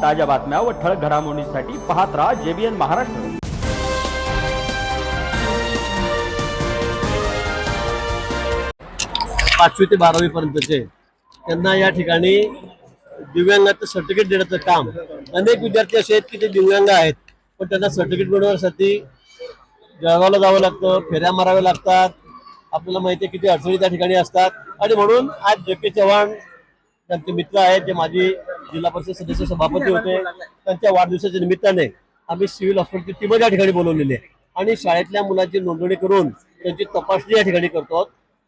ताज्या बातम्या व ठळक घडामोडींसाठी पाहत राहा JBN महाराष्ट्र। 5वी ते 12वी पर्यंतचे त्यांना या ठिकाणी दिव्यांगाचं सर्टिफिकेट देण्याचं काम, अनेक विद्यार्थी असे आहेत की ते दिव्यांग आहेत पण त्यांना सर्टिफिकेट मिळवण्यासाठी जळगावला जावं लागतं, फेऱ्या माराव्या लागतात। आपल्याला माहिती आहे किती अडचणी त्या ठिकाणी असतात आणि म्हणून आज JP चव्हाण त्यांचे मित्र आहेत, जे माजी जिल्हा परिषद सदस्य सभापती होते, त्यांच्या वाढदिवसाच्या निमित्ताने आम्ही सिव्हिल हॉस्पिटलची टीम या ठिकाणी बोलवलेली आहे आणि शाळेतल्या मुलांची नोंदणी करून त्यांची तपासणी या ठिकाणी करतो।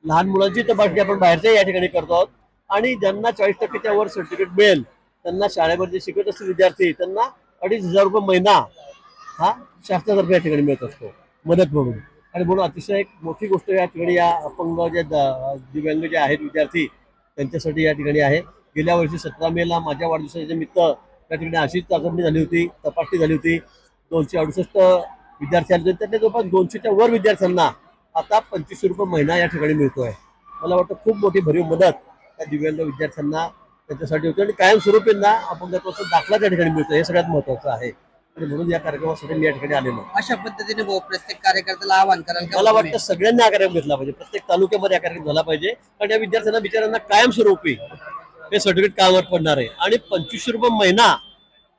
लहान मुलांची तपासणी आपण बाहेरच्या या ठिकाणी करतो आणि ज्यांना 40%च्या वर सर्टिफिकेट मिळेल त्यांना शाळेमध्ये शिकत असलेले विद्यार्थी त्यांना 2,500 रुपये महिना हा शासनातर्फे या ठिकाणी मिळत असतो मदत म्हणून। आणि म्हणून अतिशय एक मोठी गोष्ट या ठिकाणी या अपंग जे दिव्यांग जे आहेत विद्यार्थी त्यांच्यासाठी या ठिकाणी आहे। गेल्या वर्षी 17 मेला माझ्या वाढदिवसाच्या निमित्त त्या ठिकाणी अशीच चाचणी झाली होती, तपासणी झाली होती। 268 विद्यार्थी आले होते, त्यातल्या जवळपास 200च्या वर विद्यार्थ्यांना आता 2500 रुपये महिना या ठिकाणी मिळतोय। मला वाटतं खूप मोठी भरीव मदत त्या दिव्यांग विद्यार्थ्यांना त्यांच्यासाठी होती आणि कायमस्वरूपींना अपंगत्वाचा दाखला त्या ठिकाणी मिळतो, हे सगळ्यात महत्त्वाचं आहे आणि म्हणून या कार्यक्रमासाठी मी या ठिकाणी आलेलो। अशा पद्धतीने प्रत्येक कार्यकर्त्याला आवाहन कराल का? मला वाटतं सगळ्यांनी हा कार्यक्रम घेतला पाहिजे, प्रत्येक तालुक्यामध्ये हा कार्यक्रम झाला पाहिजे कारण या विद्यार्थ्यांना बिचाऱ्यांना कायमस्वरूपी हे सर्टिफिकेट कामावर पडणार आहे आणि 2500 रुपये महिना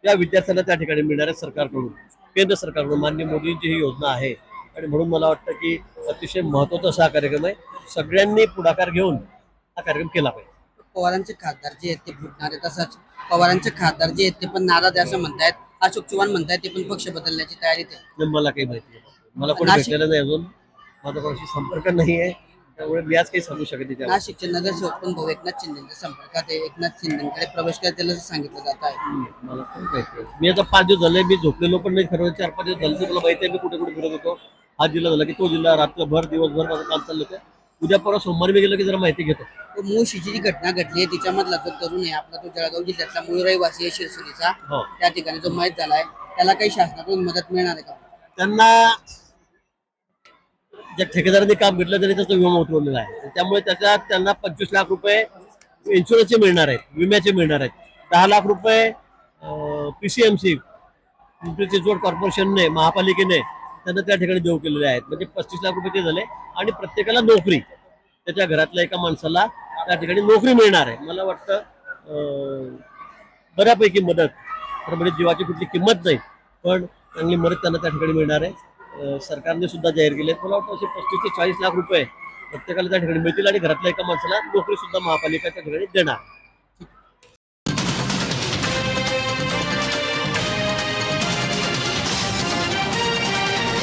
या विद्यार्थ्यांना त्या ठिकाणी मिळणार आहे सरकारकडून, केंद्र सरकारकडून। माननीय मोदींची ही योजना आहे आणि म्हणून मला वाटतं की अतिशय महत्त्वाचा असा हा कार्यक्रम आहे, सगळ्यांनी पुढाकार घेऊन हा कार्यक्रम केला पाहिजे। पवारांचे खासदार जे आहेत ते फुटणार आहेत, तसंच पवारांचे खासदार जे आहेत ते पण नाराज आहे असं म्हणतायत। अशोक चव्हाण म्हणतायत ते पण पक्ष बदलण्याची तयारीत आहे। मला काही माहिती नाही, मला कोणी भेटलेलं नाही अजून, माझा कोणाशी संपर्क नाही आहे, त्यामुळे मी आज काही सांगू शकत नाही। नाशिकचे नगरसेवक पण भाऊ एकनाथ शिंदेच्या संपर्कात आहे, एकनाथ शिंदेकडे प्रवेश करायला सांगितलं जात आहे। मला काही माहिती नाही, मी आता 5 दिवस झाले मी झोपलेलो पण नाही, खरं 4-5 दिवस झाले मला माहिती आहे मी कुठे कुठे फिरत होतो। हा जिल्हा झाला की तो जिल्हा, रात्रभर दिवसभर माझं काम चाललं होतं। उद्या परवा सोमवारी मी गेलो की जरा माहिती घेतो। मुळशीची जी घटना घडली आहे तिच्यामधला जो तरुण आहे आपला, तो जळगाव जिल्ह्यातला मूळ रहिवासी आहे शिरसोलीचा, त्या ठिकाणी जो मयत झालाय त्याला काही शासनाकडून मदत मिळणार आहे का? त्यांना ज्या ठेकेदारांनी काम घेतलं त्यांनी त्याचा विमा उतरवलेला आहे, त्यामुळे त्याच्यात त्यांना 25 लाख रुपये इन्शुरन्सचे मिळणार आहेत, विम्याचे मिळणार आहेत। 10 लाख रुपये PCMC पिंपरी चिंचवड कॉर्पोरेशनने, महापालिकेने त्यांना त्या ठिकाणी देऊ केलेले आहेत, म्हणजे 35 लाख रुपये ते झाले आणि प्रत्येकाला नोकरी, त्याच्या घरातल्या एका माणसाला त्या ठिकाणी नोकरी मिळणार आहे। मला वाटतं बऱ्यापैकी मदत, तर म्हणजे जीवाची कुठली किंमत नाही पण चांगली मदत त्यांना त्या ठिकाणी मिळणार आहे। सरकारने सुद्धा जाहीर केले, मला वाटतं असे 35 ते 40 लाख रुपये प्रत्येकाला त्या ठिकाणी मिळतील आणि घरातल्या एका माणसाला नोकरी सुद्धा महापालिका त्या ठिकाणी देणार।